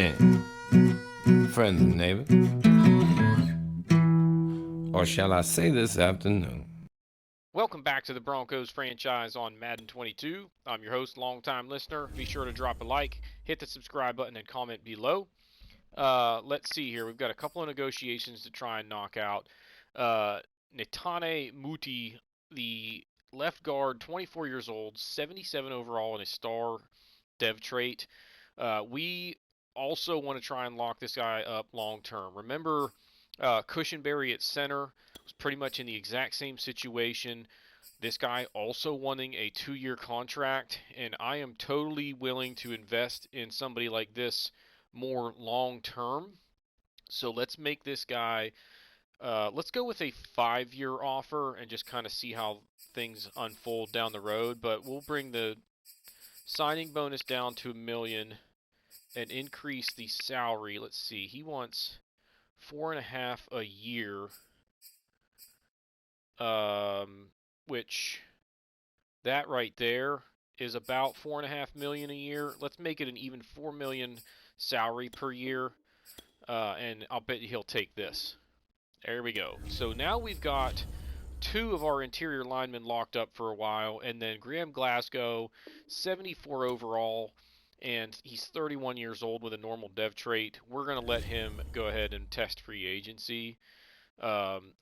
evening, friends and neighbors. Or shall I say this afternoon? Welcome back to the Broncos franchise on Madden 22. I'm your host, longtime listener. Be sure to drop a like, hit the subscribe button, and comment below. Let's see here. We've got a couple of negotiations to try and knock out. Netane Muti, the left guard, 24 years old, 77 overall in a star dev trait. We also want to try and lock this guy up long term. Remember, Cushenberry at center was pretty much in the exact same situation. This guy also wanting a 2-year contract, and I am totally willing to invest in somebody like this more long term. So let's make this guy, let's go with a 5-year offer and just kind of see how things unfold down the road. But we'll bring the signing bonus down to $1 million and increase the salary. Let's see, he wants 4.5 a year, which that right there is about $4.5 million a year. Let's make it an even $4 million salary per year, and I'll bet he'll take this. There we go. So now we've got 2 of our interior linemen locked up for a while, and then Graham Glasgow, 74 overall, and he's 31 years old with a normal dev trait. We're going to let him go ahead and test free agency.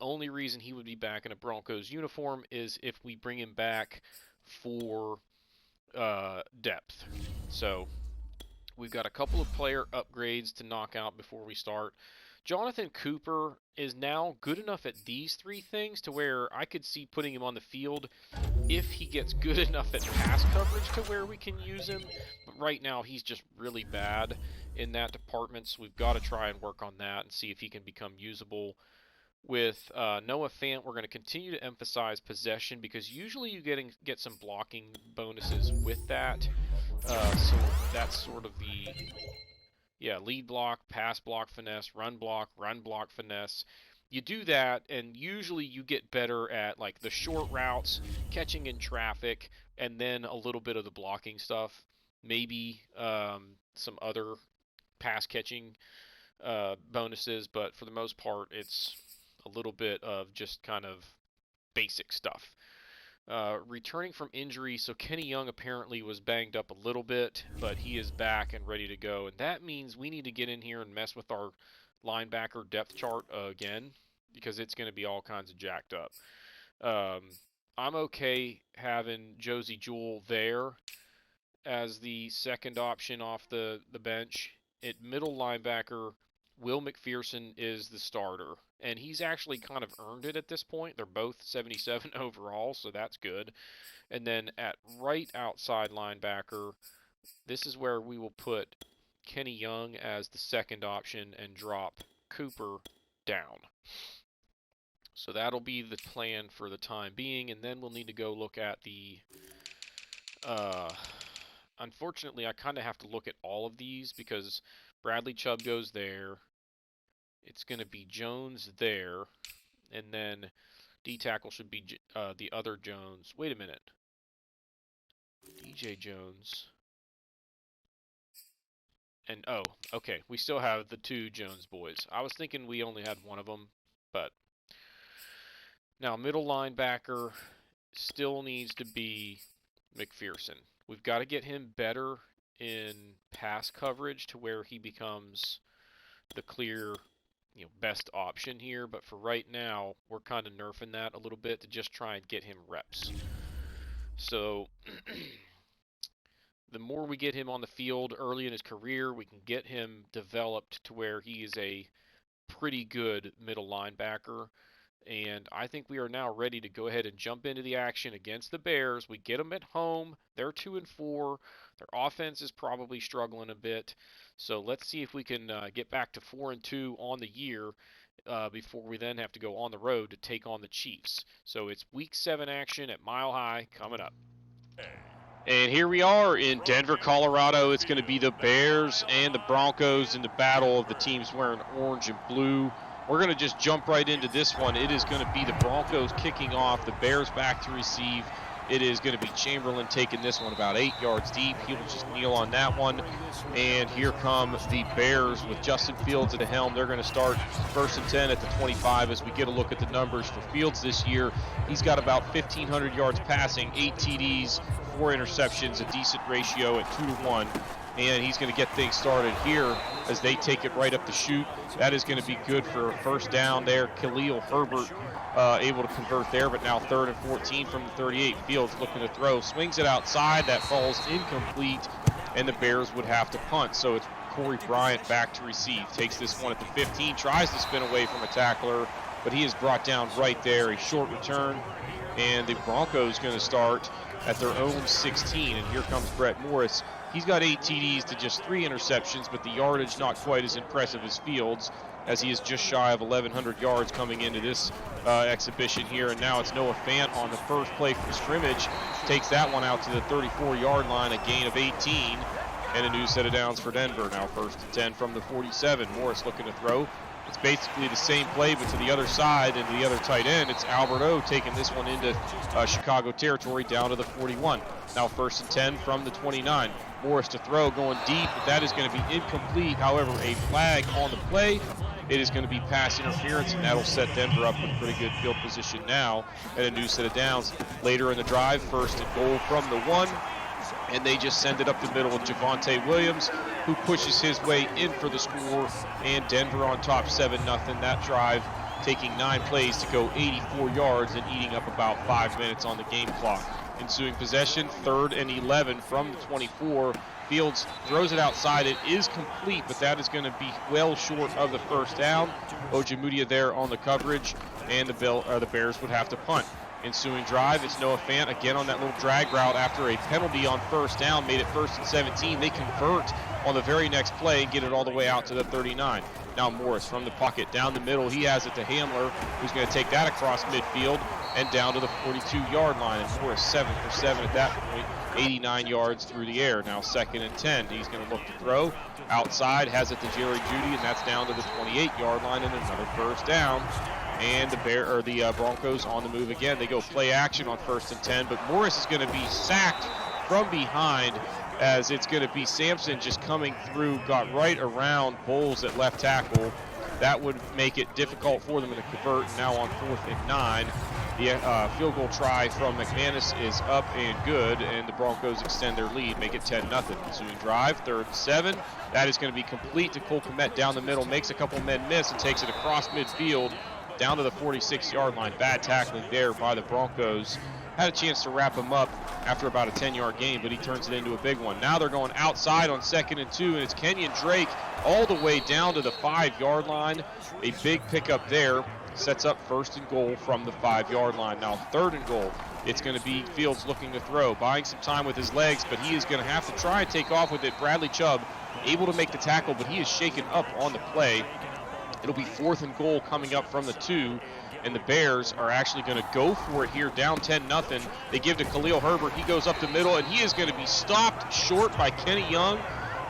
Only reason he would be back in a Broncos uniform is if we bring him back for depth. So we've got a couple of player upgrades to knock out before we start. Jonathan Cooper is now good enough at these 3 things to where I could see putting him on the field if he gets good enough at pass coverage to where we can use him. But right now he's just really bad in that department, so we've got to try and work on that and see if he can become usable. With Noah Fant, we're going to continue to emphasize possession because usually you get some blocking bonuses with that. So that's sort of the lead block, pass block, finesse, run block, finesse. You do that, and usually you get better at like the short routes, catching in traffic, and then a little bit of the blocking stuff. Maybe some other pass catching bonuses, but for the most part, it's a little bit of just kind of basic stuff. Returning from injury, so Kenny Young apparently was banged up a little bit, but he is back and ready to go, and that means we need to get in here and mess with our linebacker depth chart again, because it's going to be all kinds of jacked up. I'm okay having Josie Jewell there as the second option off the bench. At middle linebacker, Will McPherson is the starter, and he's actually kind of earned it at this point. They're both 77 overall, so that's good. And then at right outside linebacker, this is where we will put Kenny Young as the second option and drop Cooper down. So that'll be the plan for the time being, and then we'll need to go look at the unfortunately, I kind of have to look at all of these because Bradley Chubb goes there. It's going to be Jones there, and then D-tackle should be the other Jones. Wait a minute. DJ Jones. And, oh, okay, we still have the 2 Jones boys. I was thinking we only had one of them, but now middle linebacker still needs to be McPherson. We've got to get him better in pass coverage to where he becomes the clear, best option here. But for right now, we're kind of nerfing that a little bit to just try and get him reps. So the more we get him on the field early in his career, we can get him developed to where he is a pretty good middle linebacker. And I think we are now ready to go ahead and jump into the action against the Bears. We get them at home. They're 2-4. Their offense is probably struggling a bit. So let's see if we can get back to 4-2 on the year before we then have to go on the road to take on the Chiefs. So it's Week 7 action at Mile High coming up. And here we are in Denver, Colorado. It's going to be the Bears and the Broncos in the battle of the teams wearing orange and blue. We're going to just jump right into this one. It is going to be the Broncos kicking off, the Bears back to receive. It is going to be Chamberlain taking this one about 8 yards deep. He'll just kneel on that one. And here come the Bears with Justin Fields at the helm. They're going to start 1st and 10 at the 25 as we get a look at the numbers for Fields this year. He's got about 1,500 yards passing, 8 TDs, 4 interceptions, a decent ratio at 2-to-1. And he's going to get things started here as they take it right up the chute. That is going to be good for a first down there. Khalil Herbert able to convert there, but now 3rd and 14 from the 38. Fields looking to throw, swings it outside. That falls incomplete, and the Bears would have to punt. So it's Corey Bryant back to receive. Takes this one at the 15, tries to spin away from a tackler, but he is brought down right there. A short return, and the Broncos going to start at their own 16. And here comes Brett Morris. He's got 8 TDs to just 3 interceptions, but the yardage not quite as impressive as Fields, as he is just shy of 1,100 yards coming into this exhibition here. And now it's Noah Fant on the first play from scrimmage. Takes that one out to the 34-yard line, a gain of 18, and a new set of downs for Denver. Now 1st and 10 from the 47. Morris looking to throw. It's basically the same play, but to the other side and to the other tight end. It's Albert O taking this one into Chicago territory down to the 41. Now 1st and 10 from the 29. Morris to throw, going deep, but that is going to be incomplete. However, a flag on the play. It is going to be pass interference, and that'll set Denver up with pretty good field position now and a new set of downs. Later in the drive, 1st and goal from the 1. And they just send it up the middle with Javonte Williams, who pushes his way in for the score, and Denver on top 7-0. That drive taking 9 plays to go 84 yards and eating up about 5 minutes on the game clock. Ensuing possession, 3rd and 11 from the 24. Fields throws it outside. It is complete, but that is going to be well short of the first down. Ojemudia there on the coverage, and the Bears would have to punt. Ensuing drive, it's Noah Fant again on that little drag route after a penalty on first down, made it 1st and 17. They convert on the very next play and get it all the way out to the 39. Now Morris from the pocket down the middle. He has it to Hamler, who's going to take that across midfield and down to the 42-yard line. And Morris 7 for 7 at that point, 89 yards through the air. Now 2nd and 10. He's going to look to throw. Outside, has it to Jerry Jeudy, and that's down to the 28-yard line and another first down. And the Broncos on the move again. They go play action on 1st and 10, but Morris is going to be sacked from behind, as it's going to be Sampson just coming through, got right around Bowles at left tackle. That would make it difficult for them to convert. Now on 4th and 9, the field goal try from McManus is up and good, and the Broncos extend their lead, make it 10-0. Ensuing drive, 3rd and 7. That is going to be complete to Cole Kmet down the middle, makes a couple men miss and takes it across midfield down to the 46-yard line. Bad tackling there by the Broncos. Had a chance to wrap him up after about a 10-yard gain, but he turns it into a big one. Now they're going outside on 2nd and 2, and it's Kenyon Drake all the way down to the 5-yard line. A big pickup there. Sets up 1st and goal from the 5-yard line. Now 3rd and goal. It's going to be Fields looking to throw, buying some time with his legs, but he is going to have to try and take off with it. Bradley Chubb able to make the tackle, but he is shaken up on the play. It'll be 4th and goal coming up from the 2, and the Bears are actually going to go for it here, down 10-0. They give to Khalil Herbert. He goes up the middle, and he is going to be stopped short by Kenny Young.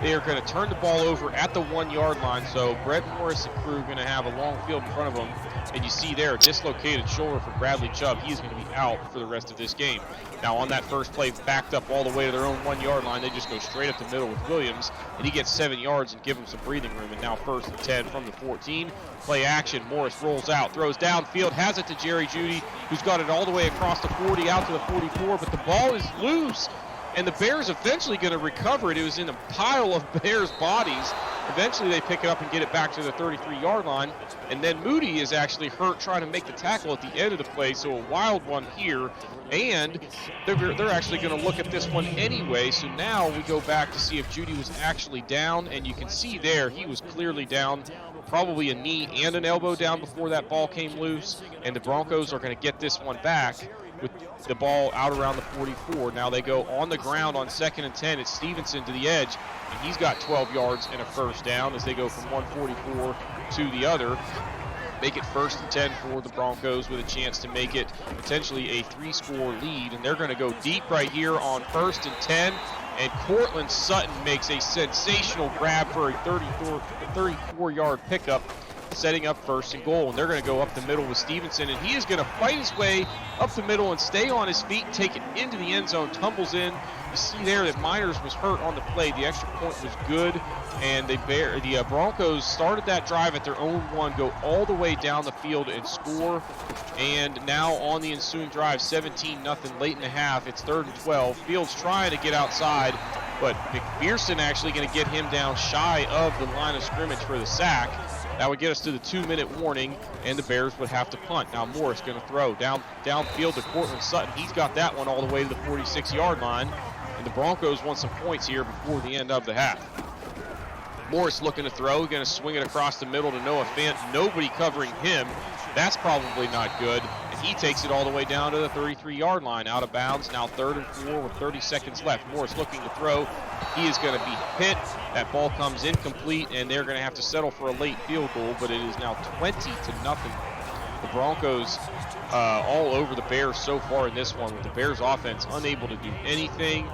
They are going to turn the ball over at the 1-yard line, so Brett Morris and crew are going to have a long field in front of them. And you see there, a dislocated shoulder for Bradley Chubb. He is going to be out for the rest of this game. Now on that first play, backed up all the way to their own 1-yard line, they just go straight up the middle with Williams, and he gets 7 yards and give him some breathing room. And now 1st and 10 from the 14. Play action, Morris rolls out, throws downfield, has it to Jerry Jeudy, who's got it all the way across the 40 out to the 44, but the ball is loose. And the Bears eventually going to recover it. It was in a pile of Bears bodies. Eventually they pick it up and get it back to the 33-yard line. And then Moody is actually hurt trying to make the tackle at the end of the play. So a wild one here. And they're actually going to look at this one anyway. So now we go back to see if Jeudy was actually down. And you can see there he was clearly down. Probably a knee and an elbow down before that ball came loose. And the Broncos are going to get this one back with the ball out around the 44. Now they go on the ground on 2nd and 10. It's Stevenson to the edge, and he's got 12 yards and a first down as they go from 144 to the other. Make it 1st and 10 for the Broncos with a chance to make it potentially a 3-score lead. And they're going to go deep right here on 1st and 10. And Cortland Sutton makes a sensational grab for a 34-yard pickup. setting up 1st and goal. And they're going to go up the middle with Stevenson, and he is going to fight his way up the middle and stay on his feet, take it into the end zone, tumbles in. You see there that Miners was hurt on the play. The extra point was good, and the Broncos started that drive at their own 1, go all the way down the field and score. And now on the ensuing drive, 17-0 late in the half. It's 3rd and 12. Fields trying to get outside, but McPherson actually going to get him down shy of the line of scrimmage for the sack. That would get us to the 2-minute warning, and the Bears would have to punt. Now Morris going to throw downfield to Cortland Sutton. He's got that one all the way to the 46-yard line, and the Broncos want some points here before the end of the half. Morris looking to throw, going to swing it across the middle to Noah Fant. Nobody covering him. That's probably not good. And he takes it all the way down to the 33-yard line, out of bounds. Now 3rd and 4 with 30 seconds left. Morris looking to throw. He is going to be hit. That ball comes incomplete, and they're going to have to settle for a late field goal, but it is now 20-0. The Broncos all over the Bears so far in this one, with the Bears offense unable to do anything.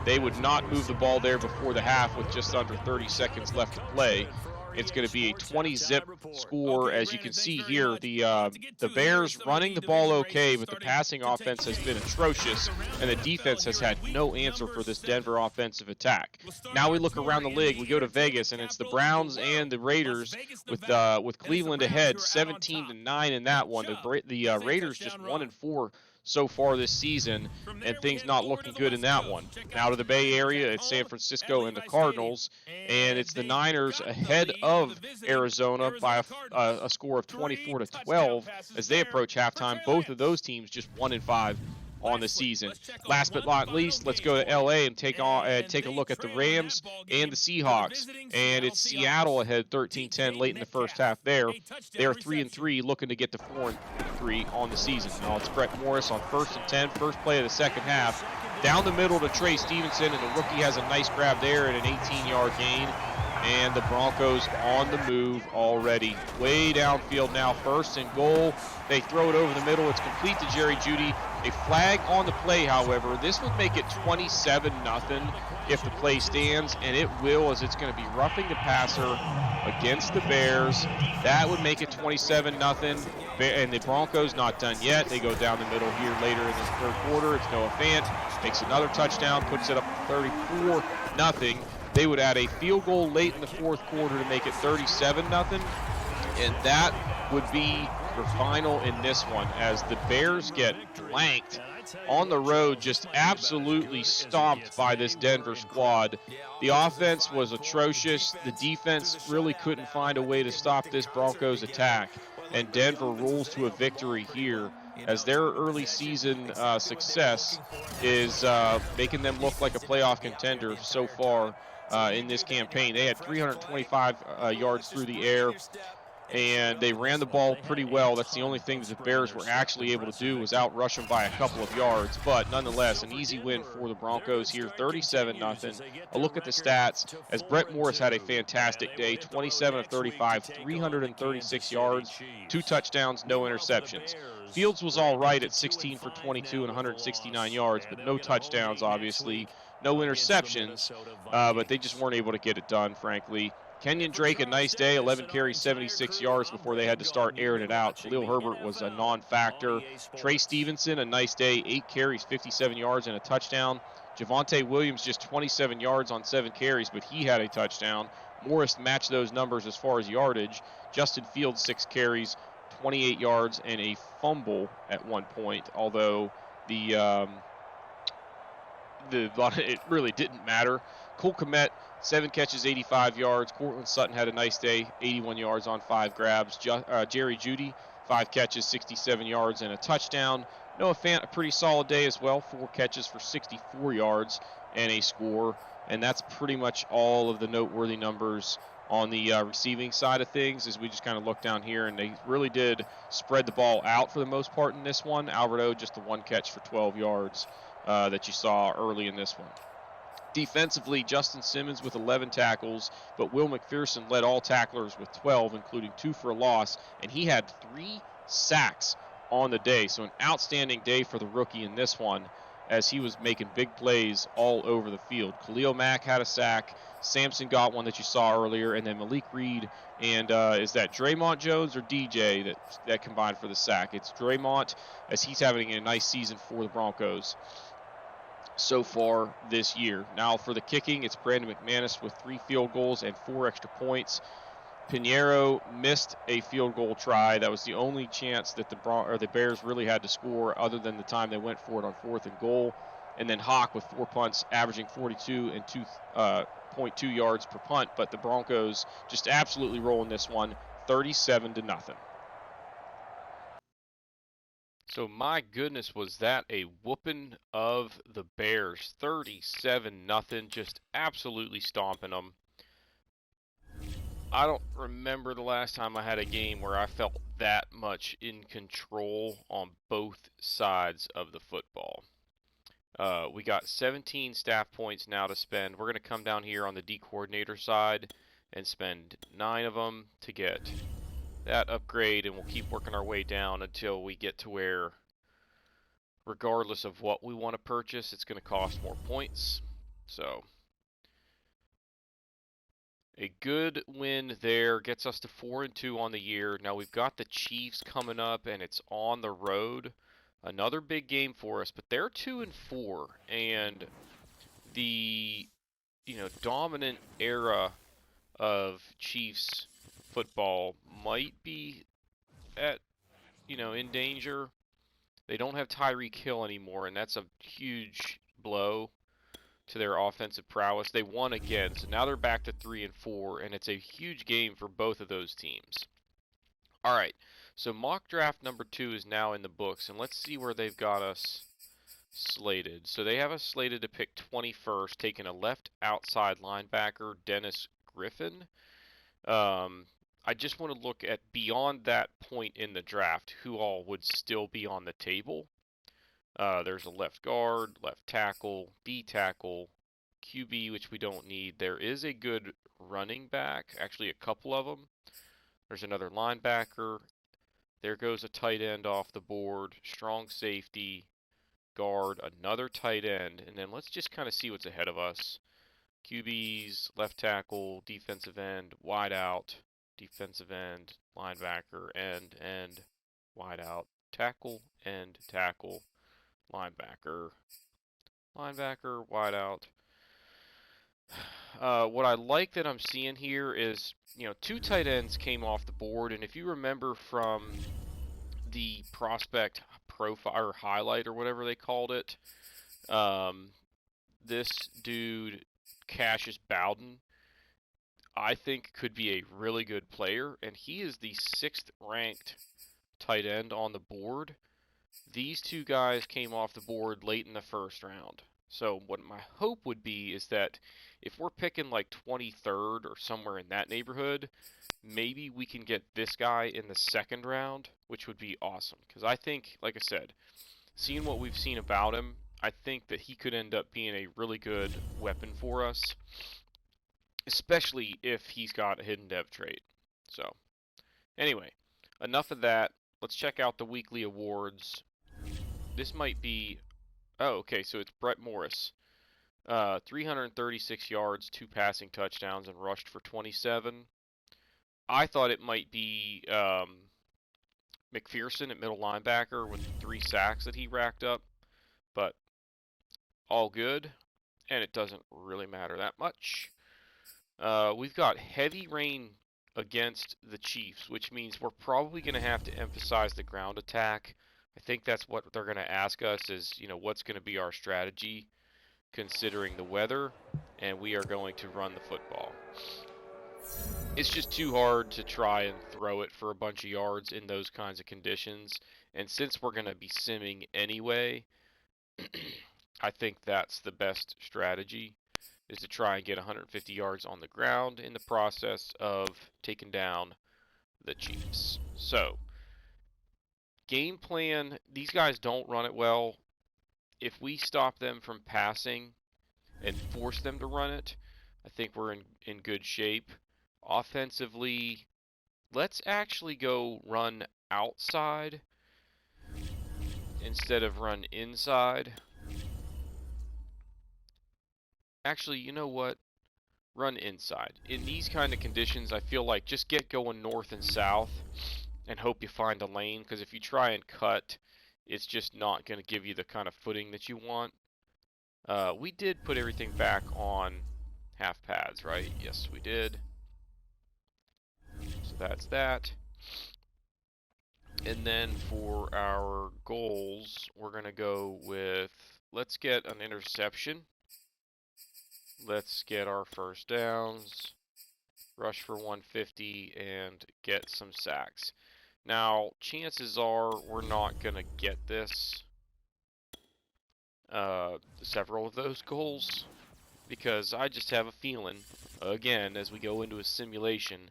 They would not move the ball there before the half with just under 30 seconds left to play. It's going to be a 20-zip score. As you can see here, the Bears running the ball okay, but the passing offense has been atrocious, and the defense has had no answer for this Denver offensive attack. Now we look around the league. We go to Vegas, and it's the Browns and the Raiders with Cleveland ahead, 17-9 in that one. The Raiders just 1-4 so far this season, and things not looking good in that one. Now to the Bay Area, it's San Francisco and the Cardinals, and it's the Niners ahead of Arizona by a score of 24-12 as they approach halftime. Both of those teams just 1-5 on the season. Last but not least, let's go to LA and take a look at the Rams and the Seahawks. And it's Seattle ahead 13-10 late in the first half there. They're 3-3, looking to get to 4-3 on the season. Now it's Brett Morris on 1st and 10, first play of the second half. Down the middle to Trey Stevenson, and the rookie has a nice grab there at an 18-yard gain. And the Broncos on the move already. Way downfield now, 1st and goal. They throw it over the middle. It's complete to Jerry Jeudy. A flag on the play, however. This would make it 27-0 if the play stands, and it will, as it's going to be roughing the passer against the Bears. That would make it 27-0. And the Broncos not done yet. They go down the middle here later in this 3rd quarter. It's Noah Fant. Makes another touchdown, puts it up 34-0. They would add a field goal late in the 4th quarter to make it 37-0, and that would be your final in this one, as the Bears get blanked on the road, just absolutely stomped by this Denver squad. The offense was atrocious. The defense really couldn't find a way to stop this Broncos attack, and Denver rolls to a victory here, as their early season success is making them look like a playoff contender so far in this campaign. They had 325 yards through the air, and they ran the ball pretty well. That's the only thing that the Bears were actually able to do, was outrush them by a couple of yards. But nonetheless, an easy win for the Broncos here, 37-0. A look at the stats, as Brett Morris had a fantastic day, 27 of 35, 336 yards, 2 touchdowns, no interceptions. Fields was all right at 16 for 22 and 169 yards, but no touchdowns, obviously. No interceptions, but they just weren't able to get it done, frankly. Kenyon Drake, a nice day, 11 carries, 76 yards before they had to start airing it out. Khalil Herbert was a non-factor. Trey Stevenson, a nice day, 8 carries, 57 yards, and a touchdown. Javonte Williams, just 27 yards on 7 carries, but he had a touchdown. Morris matched those numbers as far as yardage. Justin Fields, 6 carries, 28 yards, and a fumble at one point, although it really didn't matter. Cole Kmet, 7 catches, 85 yards. Cortland Sutton had a nice day, 81 yards on 5 grabs. Jerry Jeudy, 5 catches, 67 yards, and a touchdown. Noah Fant, a pretty solid day as well, 4 catches for 64 yards and a score. And that's pretty much all of the noteworthy numbers on the receiving side of things, as we just kind of look down here, and they really did spread the ball out for the most part in this one. Alberto, just the 1 catch for 12 yards that you saw early in this one. Defensively, Justin Simmons with 11 tackles, but Will McPherson led all tacklers with 12, including 2 for a loss, and he had 3 sacks on the day. So an outstanding day for the rookie in this one. as he was making big plays all over the field. Khalil Mack had a sack. Sampson got one that you saw earlier, and then Malik Reed and is that Draymond Jones or DJ that combined for the sack? It's Draymond, as he's having a nice season for the Broncos so far this year. Now for the kicking, it's Brandon McManus with 3 field goals and 4 extra points. Pinheiro missed a field goal try. That was the only chance that the Bears really had to score, other than the time they went for it on 4th and goal. And then Hawk with 4 punts, averaging 42 and 2.2 yards per punt. But the Broncos just absolutely rolling this one, 37-0. So my goodness, was that a whooping of the Bears? 37-0, just absolutely stomping them. I don't remember the last time I had a game where I felt that much in control on both sides of the football. We got 17 staff points now to spend. We're going to come down here on the D coordinator side and spend 9 of them to get that upgrade, and we'll keep working our way down until we get to where, regardless of what we want to purchase, it's going to cost more points. So a good win there gets us to 4-2 on the year. Now we've got the Chiefs coming up, and it's on the road. Another big game for us, but they're 2-4, and the dominant era of Chiefs football might be in danger. They don't have Tyreek Hill anymore, and that's a huge blow to their offensive prowess. They won again, so now they're back to 3-4, and it's a huge game for both of those teams. All right, so mock draft number 2 is now in the books, and let's see where they've got us slated. So they have us slated to pick 21st, taking a left outside linebacker, Dennis Griffin. I just want to look at beyond that point in the draft, who all would still be on the table. There's a left guard, left tackle, D tackle, QB, which we don't need. There is a good running back, actually a couple of them. There's another linebacker. There goes a tight end off the board, strong safety, guard, another tight end, and then let's just kind of see what's ahead of us. QBs, left tackle, defensive end, wide out, defensive end, linebacker, end, wide out, tackle, end, tackle, linebacker, wide out. What I like that I'm seeing here is, 2 tight ends came off the board, and if you remember from the prospect profile or highlight or whatever they called it, this dude, Cassius Bowden, I think could be a really good player, and he is the 6th ranked tight end on the board. These 2 guys came off the board late in the 1st round. So what my hope would be is that if we're picking like 23rd or somewhere in that neighborhood, maybe we can get this guy in the 2nd round, which would be awesome. Because I think, like I said, seeing what we've seen about him, I think that he could end up being a really good weapon for us, especially if he's got a hidden dev trait. So, anyway, enough of that. Let's check out the weekly awards. This might be... Oh, okay, so it's Brett Morris. 336 yards, 2 passing touchdowns, and rushed for 27. I thought it might be McPherson at middle linebacker with 3 sacks that he racked up, but all good, and it doesn't really matter that much. We've got heavy rain against the Chiefs, which means we're probably going to have to emphasize the ground attack. I think that's what they're going to ask us is, what's going to be our strategy considering the weather, and we are going to run the football. It's just too hard to try and throw it for a bunch of yards in those kinds of conditions, and since we're going to be simming anyway, I think that's the best strategy, is to try and get 150 yards on the ground in the process of taking down the Chiefs. So, game plan, these guys don't run it well. If we stop them from passing and force them to run it, I think we're in good shape. Offensively, let's actually go run outside instead of run inside. Actually, you know what? Run inside. In these kind of conditions, I feel like just get going north and south and hope you find a lane, because if you try and cut, it's just not going to give you the kind of footing that you want. We did put everything back on half pads, right? Yes, we did. So that's that. And then for our goals, we're going to go with, let's get an interception. Let's get our first downs, rush for 150, and get some sacks. Now, chances are we're not going to get this, several of those goals, because I just have a feeling, again, as we go into a simulation,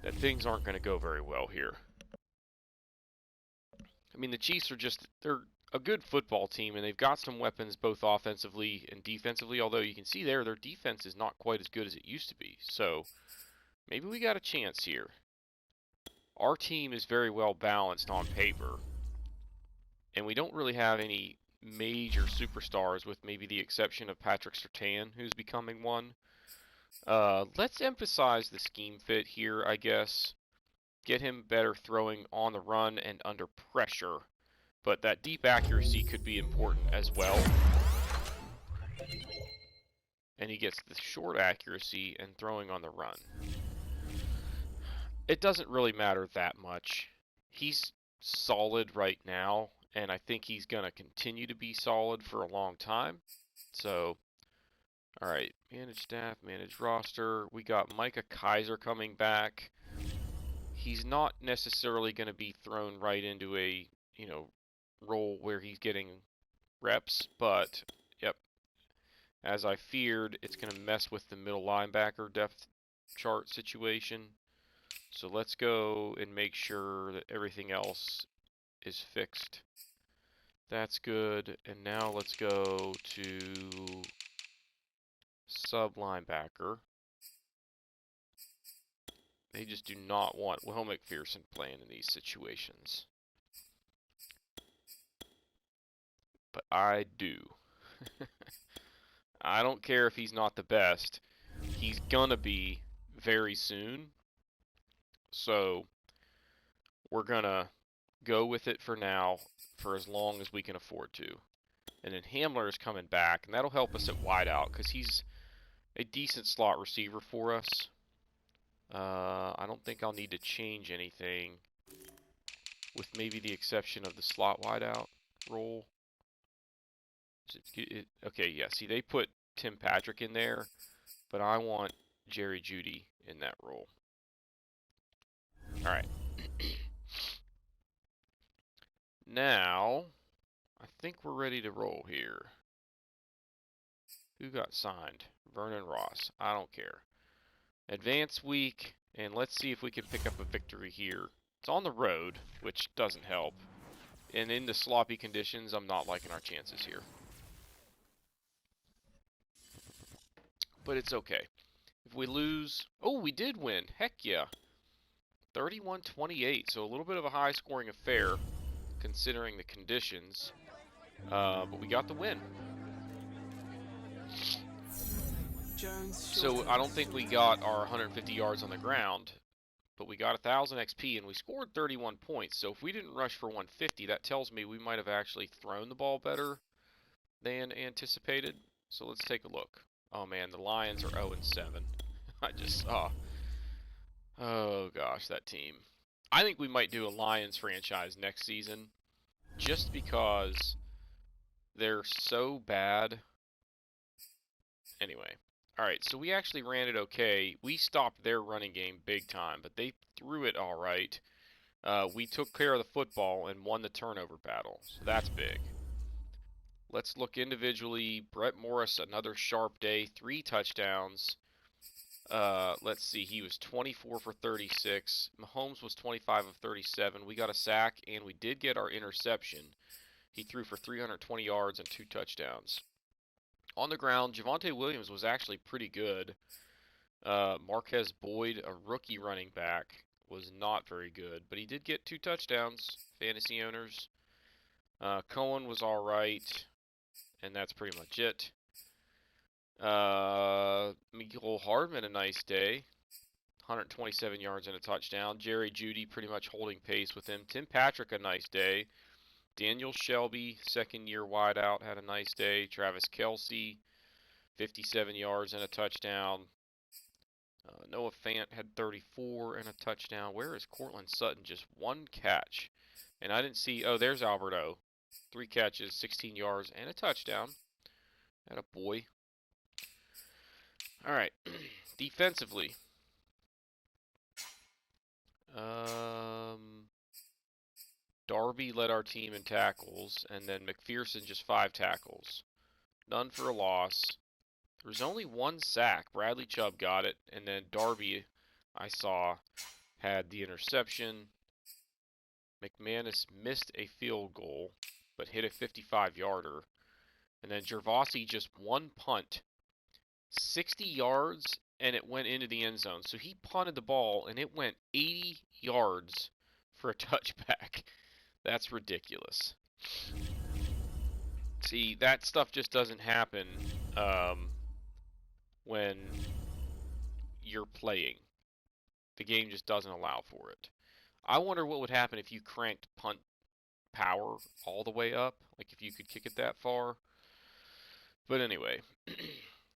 that things aren't going to go very well here. I mean, the Chiefs are they're a good football team, and they've got some weapons both offensively and defensively, although you can see there their defense is not quite as good as it used to be. So maybe we got a chance here. Our team is very well balanced on paper, and we don't really have any major superstars, with maybe the exception of Patrick Surtain, who's becoming one. Let's emphasize the scheme fit here, I guess. Get him better throwing on the run and under pressure, but that deep accuracy could be important as well. And he gets the short accuracy and throwing on the run. It doesn't really matter that much. He's solid right now, and I think he's going to continue to be solid for a long time. So, alright, manage staff, manage roster. We got Micah Kaiser coming back. He's not necessarily going to be thrown right into a, role where he's getting reps, but, yep, as I feared, it's going to mess with the middle linebacker depth chart situation. So let's go and make sure that everything else is fixed. That's good. And now let's go to sub linebacker. They just do not want Will McPherson playing in these situations. But I do. I don't care if he's not the best. He's gonna be very soon. So we're gonna go with it for now, for as long as we can afford to. And then Hamler is coming back, and that'll help us at wideout, because he's a decent slot receiver for us. I don't think I'll need to change anything, with maybe the exception of the slot wideout role. Okay, yeah, see, they put Tim Patrick in there, but I want Jerry Jeudy in that role. Alright. Now, I think we're ready to roll here. Who got signed? Vernon Ross. I don't care. Advance week, and let's see if we can pick up a victory here. It's on the road, which doesn't help. And in the sloppy conditions, I'm not liking our chances here. But it's okay. If we lose... Oh, we did win. Heck yeah. 31-28, so a little bit of a high-scoring affair, considering the conditions. But we got the win. So I don't think we got our 150 yards on the ground, but we got 1,000 XP, and we scored 31 points. So if we didn't rush for 150, that tells me we might have actually thrown the ball better than anticipated. So let's take a look. Oh man, the Lions are 0-7. I just saw. Oh gosh, that team. I think we might do a Lions franchise next season, just because they're so bad. Anyway. Alright, so we actually ran it okay. We stopped their running game big time, but they threw it alright. We took care of the football and won the turnover battle, so that's big. Let's look individually. Brett Morris, another sharp day, 3 touchdowns. Let's see, he was 24 for 36. Mahomes was 25 of 37. We got a sack, and we did get our interception. He threw for 320 yards and 2 touchdowns. On the ground, Javonte Williams was actually pretty good. Marquez Boyd, a rookie running back, was not very good, but he did get 2 touchdowns, fantasy owners. Cohen was all right, and that's pretty much it. Mecole Hardman, a nice day. 127 yards and a touchdown. Jerry Jeudy pretty much holding pace with him. Tim Patrick, a nice day. Daniel Shelby, second-year wideout, had a nice day. Travis Kelce, 57 yards and a touchdown. Noah Fant had 34 and a touchdown. Where is Cortland Sutton? Just one catch. And I didn't see, oh, there's Alberto. 3 catches, 16 yards, and a touchdown. And a boy. All right, defensively. Darby led our team in tackles, and then McPherson just 5 tackles. None for a loss. There was only 1 sack. Bradley Chubb got it, and then Darby, I saw, had the interception. McManus missed a field goal, but hit a 55-yarder. And then Gervasi just 1 punt, 60 yards, and it went into the end zone. So he punted the ball, and it went 80 yards for a touchback. That's ridiculous. See, that stuff just doesn't happen when you're playing. The game just doesn't allow for it. I wonder what would happen if you cranked punt power all the way up, like if you could kick it that far. But anyway,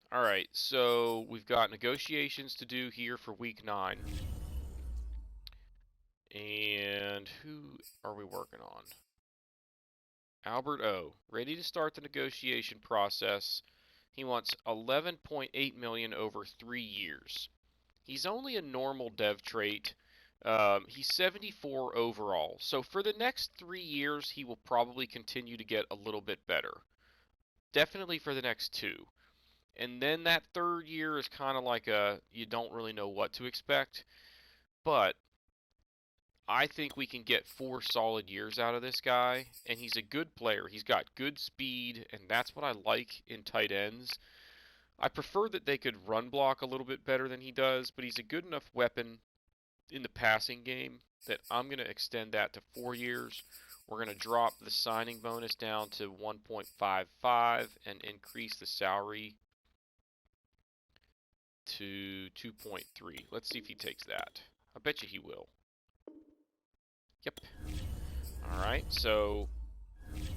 all right, so we've got negotiations to do here for week 9. And who are we working on? Albert O, ready to start the negotiation process. He wants $11.8 million over 3 years. He's only a normal dev trait. He's 74 overall. So for the next 3 years, he will probably continue to get a little bit better. Definitely for the next 2. And then that 3rd year is kind of like you don't really know what to expect. But I think we can get 4 solid years out of this guy, and he's a good player. He's got good speed, and that's what I like in tight ends. I prefer that they could run block a little bit better than he does, but he's a good enough weapon in the passing game that I'm going to extend that to 4 years. We're going to drop the signing bonus down to 1.55 and increase the salary to 2.3. Let's see if he takes that. I bet you he will. Yep. All right, so...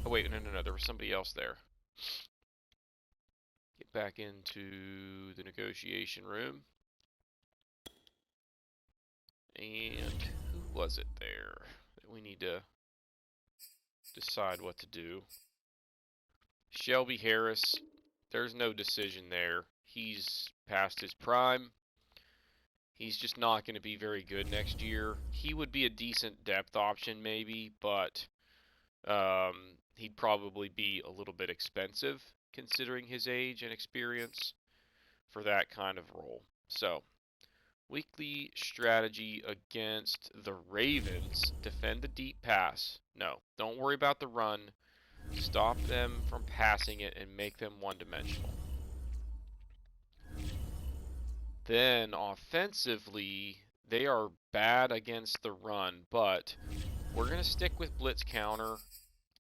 Oh, wait, no. There was somebody else there. Get back into the negotiation room. And who was it there that we need to decide what to do? Shelby Harris. There's no decision there. He's past his prime. He's just not going to be very good next year. He would be a decent depth option maybe, but he'd probably be a little bit expensive considering his age and experience for that kind of role. So, weekly strategy against the Ravens. Defend the deep pass. No, don't worry about the run. Stop them from passing it and make them one-dimensional. Then offensively, they are bad against the run, but we're going to stick with blitz counter.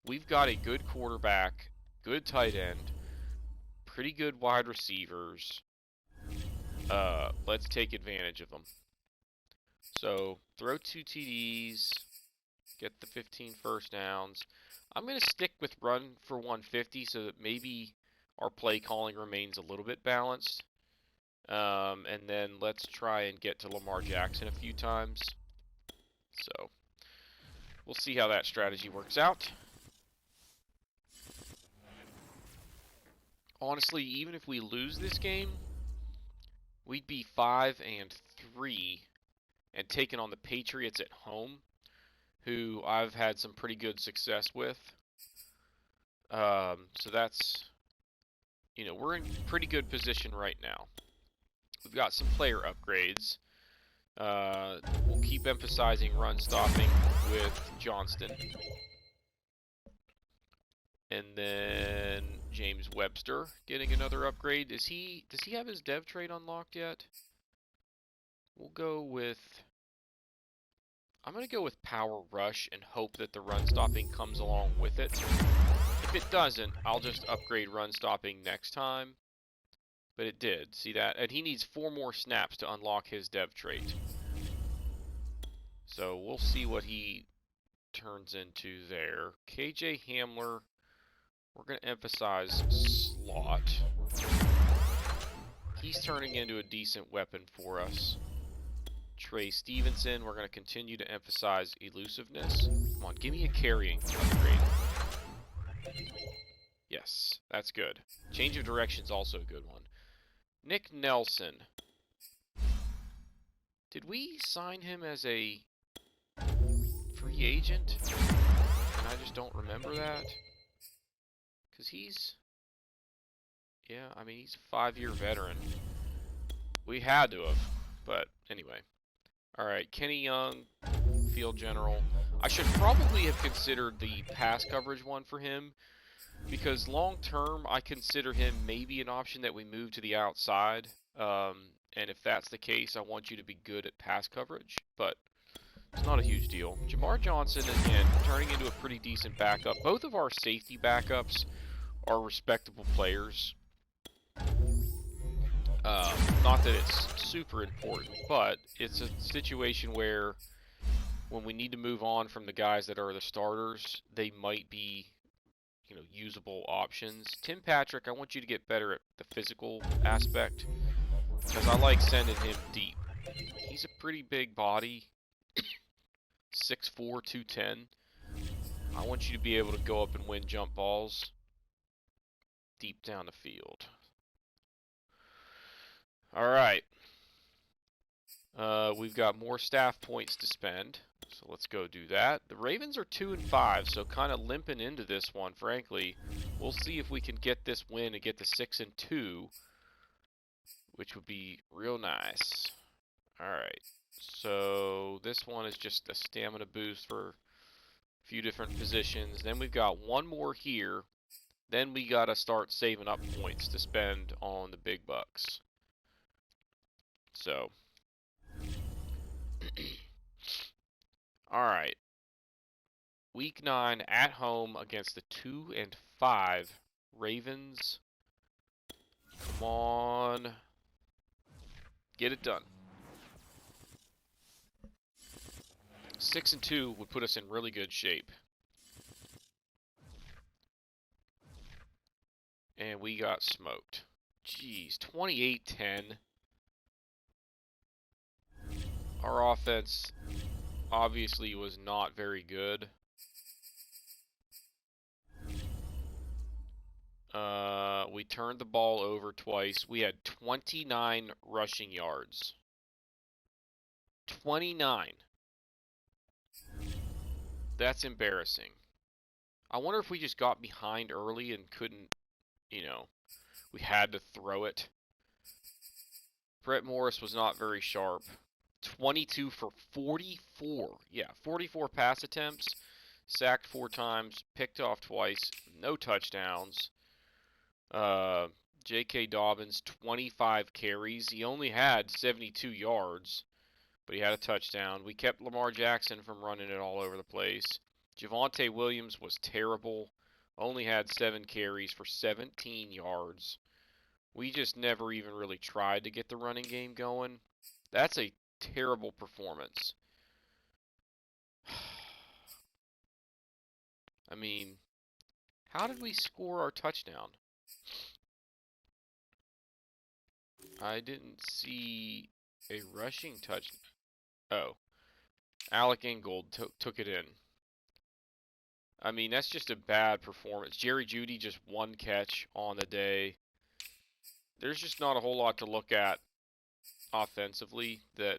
We've got a good quarterback, good tight end, pretty good wide receivers. Let's take advantage of them. So throw 2 TDs, get the 15 first downs. I'm going to stick with run for 150 so that maybe our play calling remains a little bit balanced. And then let's try and get to Lamar Jackson a few times. So we'll see how that strategy works out. Honestly, even if we lose this game, we'd be 5-3 and taking on the Patriots at home, who I've had some pretty good success with. So that's, we're in pretty good position right now. We've got some player upgrades. We'll keep emphasizing run stopping with Johnston. And then James Webster getting another upgrade. Does he have his dev trait unlocked yet? We'll go with... I'm going to go with Power Rush and hope that the run stopping comes along with it. If it doesn't, I'll just upgrade run stopping next time. But it did. See that? And he needs 4 more snaps to unlock his dev trait. So we'll see what he turns into there. KJ Hamler, we're going to emphasize slot. He's turning into a decent weapon for us. Trey Stevenson, we're going to continue to emphasize elusiveness. Come on, give me a carrying upgrade. Yes, that's good. Change of direction's also a good one. Nick Nelson. Did we sign him as a free agent? And I just don't remember that. Because he's... Yeah, I mean, he's a 5-year veteran. We had to have. But, anyway. Alright, Kenny Young, field general. I should probably have considered the pass coverage one for him. Because long term, I consider him maybe an option that we move to the outside. And if that's the case, I want you to be good at pass coverage. But it's not a huge deal. Jamar Johnson, again, turning into a pretty decent backup. Both of our safety backups are respectable players. Not that it's super important, but it's a situation where when we need to move on from the guys that are the starters, they might be, usable options. Tim Patrick, I want you to get better at the physical aspect because I like sending him deep. He's a pretty big body, 6'4", 210. I want you to be able to go up and win jump balls deep down the field. All right. We've got more staff points to spend, so let's go do that. The Ravens are 2-5, so kind of limping into this one, frankly. We'll see if we can get this win and get to 6-2, which would be real nice. All right. So this one is just a stamina boost for a few different positions. Then we've got one more here. Then we got to start saving up points to spend on the big bucks. So, all right. Week 9 at home against the 2-5 Ravens. Come on. Get it done. 6-2 would put us in really good shape. And we got smoked. Jeez, 28-10. Our offense obviously was not very good. We turned the ball over twice. We had 29 rushing yards. 29. That's embarrassing. I wonder if we just got behind early and couldn't, we had to throw it. Brett Morris was not very sharp. 22 for 44. Yeah, 44 pass attempts. Sacked 4 times. Picked off twice. No touchdowns. J.K. Dobbins, 25 carries. He only had 72 yards, but he had a touchdown. We kept Lamar Jackson from running it all over the place. Javonte Williams was terrible. Only had 7 carries for 17 yards. We just never even really tried to get the running game going. That's a terrible performance. I mean, how did we score our touchdown? I didn't see a rushing touch. Oh. Alec Ingold took it in. I mean, that's just a bad performance. Jerry Jeudy just 1 catch on the day. There's just not a whole lot to look at offensively that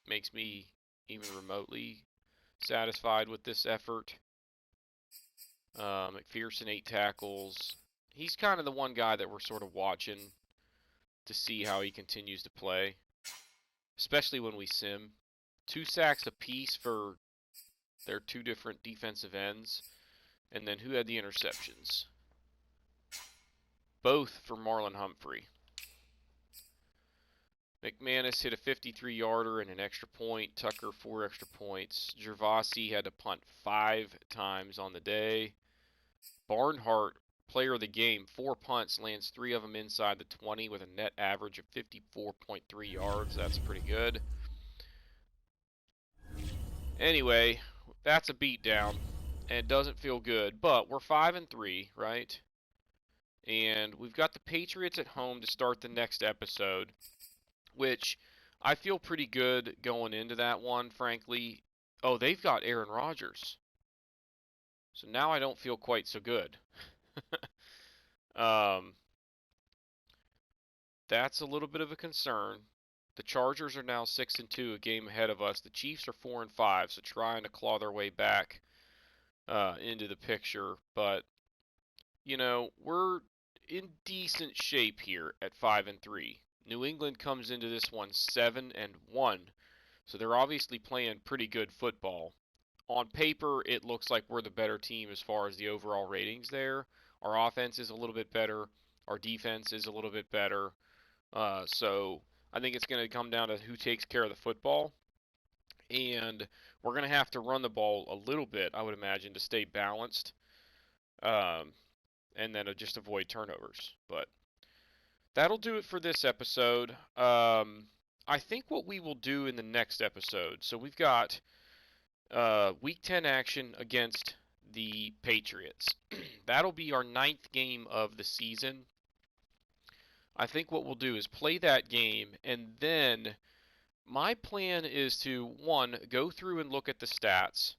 makes me even remotely satisfied with this effort. McPherson, 8 tackles. He's kind of the one guy that we're sort of watching to see how he continues to play, especially when we sim. 2 sacks apiece for their 2 different defensive ends. And then who had the interceptions? Both for Marlon Humphrey. McManus hit a 53-yarder and an extra point. Tucker, 4 extra points. Gervasi had to punt 5 times on the day. Barnhart player of the game. 4 punts, lands 3 of them inside the 20 with a net average of 54.3 yards. That's pretty good. Anyway, that's a beatdown, and it doesn't feel good. But we're 5-3, right? And we've got the Patriots at home to start the next episode, which I feel pretty good going into that one, frankly. Oh, they've got Aaron Rodgers. So now I don't feel quite so good. That's a little bit of a concern. The Chargers are now 6-2, a game ahead of us. The Chiefs are 4-5, so trying to claw their way back into the picture. But you know, we're in decent shape here at 5-3. New England comes into this one 7-1, so they're obviously playing pretty good football. On paper, it looks like we're the better team as far as the overall ratings there. Our offense is a little bit better. Our defense is a little bit better. So I think it's going to come down to who takes care of the football. And we're going to have to run the ball a little bit, I would imagine, to stay balanced. And then just avoid turnovers. But that'll do it for this episode. I think what we will do in the next episode, so we've got Week 10 action against the Patriots. That'll be our 9th game of the season. I think what we'll do is play that game, and then my plan is to, 1, go through and look at the stats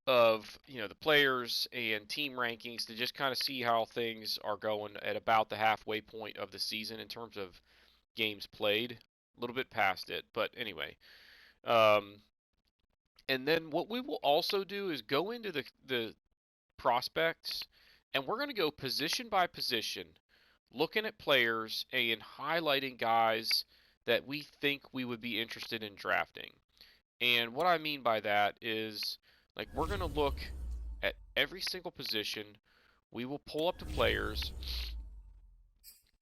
of, the players and team rankings to just kind of see how things are going at about the halfway point of the season in terms of games played. A little bit past it, but anyway. And then what we will also do is go into the prospects, and we're going to go position by position, looking at players and highlighting guys that we think we would be interested in drafting. And what I mean by that is, like, we're going to look at every single position. We will pull up the players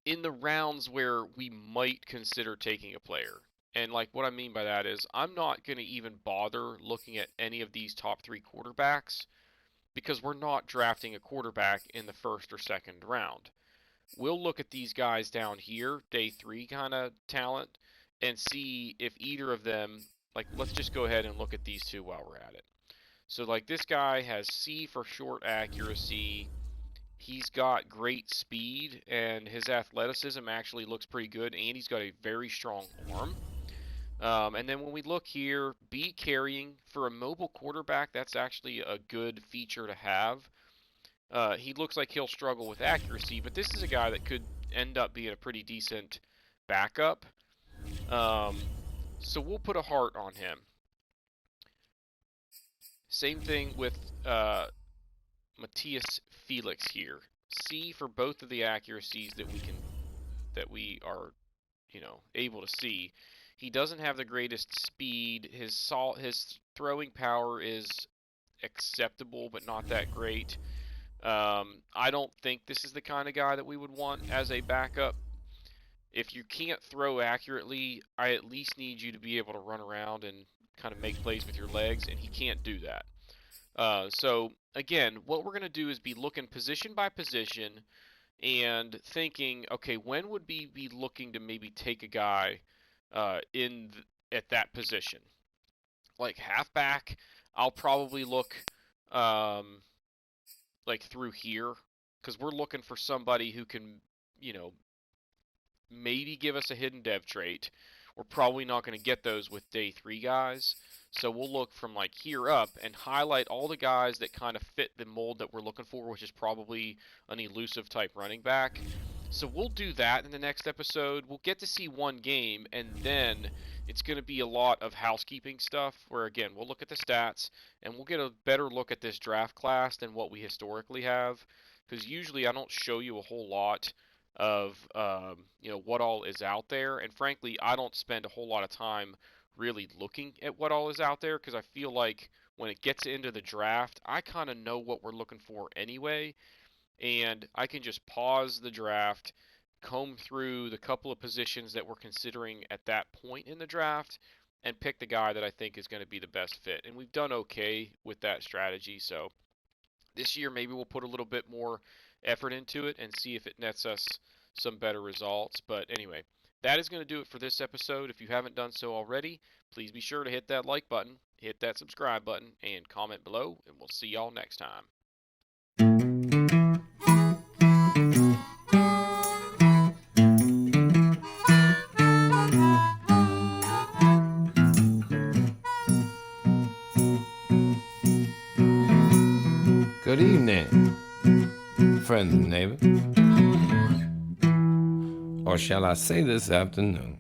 in the rounds where we might consider taking a player. And like what I mean by that is I'm not going to even bother looking at any of these top 3 quarterbacks because we're not drafting a quarterback in the first or second round. We'll look at these guys down here, day 3 kind of talent, and see if either of them, like, let's just go ahead and look at these two while we're at it. So like this guy has C for short accuracy. He's got great speed, and his athleticism actually looks pretty good, and he's got a very strong arm. And then when we look here, B carrying for a mobile quarterback, that's actually a good feature to have. He looks like he'll struggle with accuracy, but this is a guy that could end up being a pretty decent backup. So we'll put a heart on him. Same thing with Matthias Felix here. C for both of the accuracies that we are, able to see. He doesn't have the greatest speed. His throwing power is acceptable, but not that great. I don't think this is the kind of guy that we would want as a backup. If you can't throw accurately, I at least need you to be able to run around and kind of make plays with your legs, and he can't do that. So again, what we're going to do is be looking position by position and thinking, okay, when would we be looking to maybe take a guy at that position? Like halfback, I'll probably look like through here because we're looking for somebody who can, maybe give us a hidden dev trait. We're probably not going to get those with day 3 guys. So we'll look from like here up and highlight all the guys that kind of fit the mold that we're looking for, which is probably an elusive type running back. So we'll do that in the next episode. We'll get to see one game, and then it's going to be a lot of housekeeping stuff where, again, we'll look at the stats, and we'll get a better look at this draft class than what we historically have, because usually I don't show you a whole lot of what all is out there, and frankly, I don't spend a whole lot of time really looking at what all is out there because I feel like when it gets into the draft, I kind of know what we're looking for anyway, and I can just pause the draft, comb through the couple of positions that we're considering at that point in the draft, and pick the guy that I think is going to be the best fit. And we've done okay with that strategy, so this year maybe we'll put a little bit more effort into it and see if it nets us some better results. But anyway, that is going to do it for this episode. If you haven't done so already, please be sure to hit that like button, hit that subscribe button, and comment below, and we'll see y'all next time. Good evening, friend and neighbor. Or shall I say this afternoon?